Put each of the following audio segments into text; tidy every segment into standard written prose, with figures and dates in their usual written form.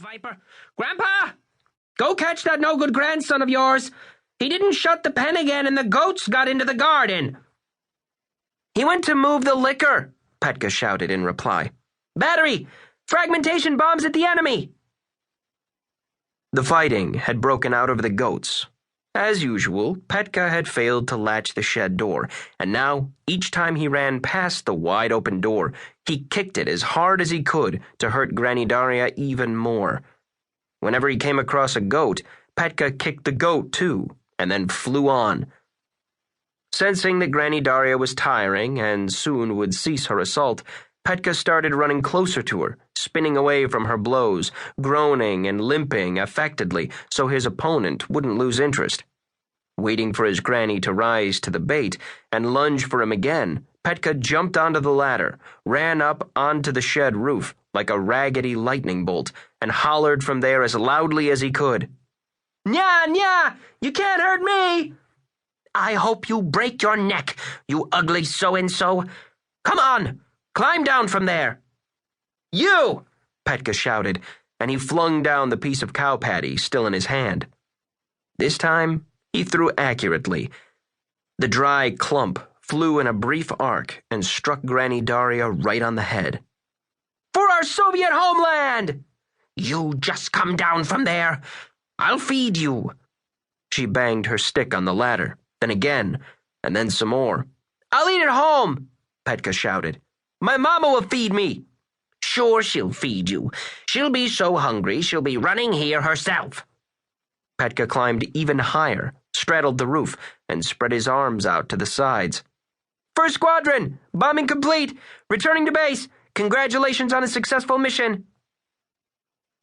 viper. Grandpa! Go catch that no-good grandson of yours. He didn't shut the pen again and the goats got into the garden. He went to move the liquor, Petka shouted in reply. Battery! Fragmentation bombs at the enemy! The fighting had broken out over the goats. As usual, Petka had failed to latch the shed door, and now, each time he ran past the wide-open door, he kicked it as hard as he could to hurt Granny Daria even more. Whenever he came across a goat, Petka kicked the goat too, and then flew on. Sensing that Granny Daria was tiring and soon would cease her assault, Petka started running closer to her, spinning away from her blows, groaning and limping affectedly so his opponent wouldn't lose interest. Waiting for his granny to rise to the bait and lunge for him again, Petka jumped onto the ladder, ran up onto the shed roof like a raggedy lightning bolt, and hollered from there as loudly as he could. Nya, nya! You can't hurt me! I hope you break your neck, you ugly so-and-so. Come on! Climb down from there! You! Petka shouted, and he flung down the piece of cow patty still in his hand. This time, he threw accurately. The dry clump flew in a brief arc and struck Granny Daria right on the head. For our Soviet homeland! You just come down from there. I'll feed you. She banged her stick on the ladder, then again, and then some more. I'll eat at home, Petka shouted. My mama will feed me. Sure, she'll feed you. She'll be so hungry she'll be running here herself. Petka climbed even higher, straddled the roof, and spread his arms out to the sides. First Squadron! Bombing complete! Returning to base! Congratulations on a successful mission!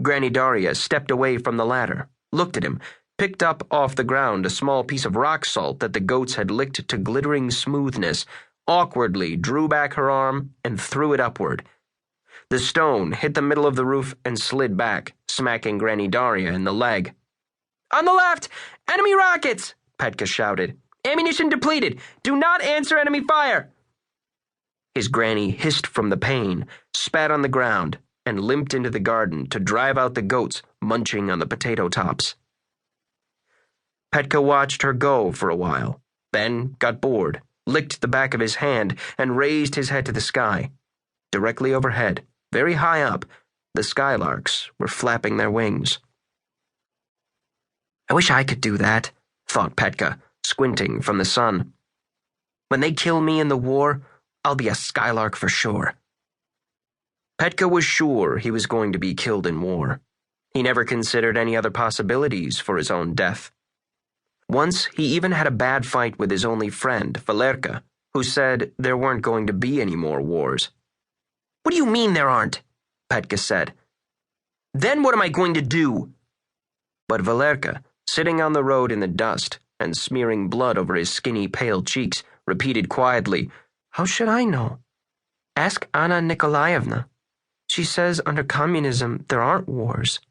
Granny Daria stepped away from the ladder, looked at him, picked up off the ground a small piece of rock salt that the goats had licked to glittering smoothness, awkwardly drew back her arm and threw it upward. The stone hit the middle of the roof and slid back, smacking Granny Daria in the leg. On the left! Enemy rockets! Petka shouted. Ammunition depleted! Do not answer enemy fire! His granny hissed from the pain, spat on the ground, and limped into the garden to drive out the goats munching on the potato tops. Petka watched her go for a while, then got bored, licked the back of his hand, and raised his head to the sky. Directly overhead, very high up, the skylarks were flapping their wings. I wish I could do that, thought Petka, squinting from the sun. When they kill me in the war, I'll be a skylark for sure. Petka was sure he was going to be killed in war. He never considered any other possibilities for his own death. Once he even had a bad fight with his only friend, Valerka, who said there weren't going to be any more wars. What do you mean there aren't? Petka said. Then what am I going to do? But Valerka, sitting on the road in the dust and smearing blood over his skinny, pale cheeks, repeated quietly, How should I know? Ask Anna Nikolaevna. She says under communism there aren't wars.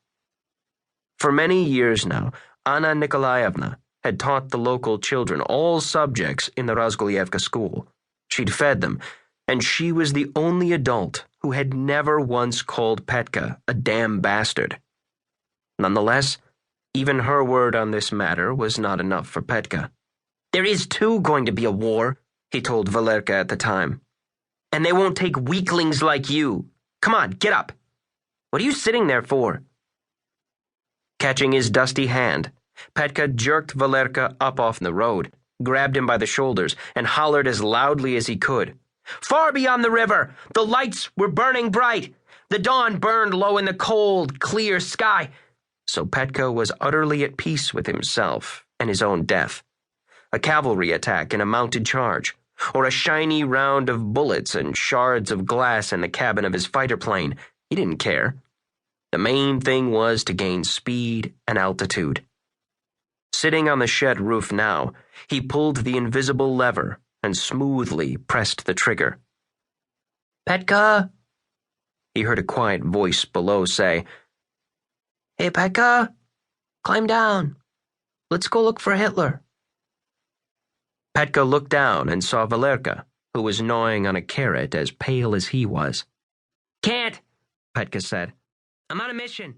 For many years now, Anna Nikolaevna had taught the local children all subjects in the Razgolyevka school. She'd fed them, and she was the only adult who had never once called Petka a damn bastard. Nonetheless, even her word on this matter was not enough for Petka. There is too going to be a war, he told Valerka at the time. And they won't take weaklings like you. Come on, get up. What are you sitting there for? Catching his dusty hand, Petka jerked Valerka up off the road, grabbed him by the shoulders, and hollered as loudly as he could. Far beyond the river, the lights were burning bright. The dawn burned low in the cold, clear sky. So Petka was utterly at peace with himself and his own death. A cavalry attack in a mounted charge, or a shiny round of bullets and shards of glass in the cabin of his fighter plane, he didn't care. The main thing was to gain speed and altitude. Sitting on the shed roof now, he pulled the invisible lever and smoothly pressed the trigger. Petka? He heard a quiet voice below say, Hey, Petka, climb down. Let's go look for Hitler. Petka looked down and saw Valerka, who was gnawing on a carrot as pale as he was. Can't, Petka said. I'm on a mission.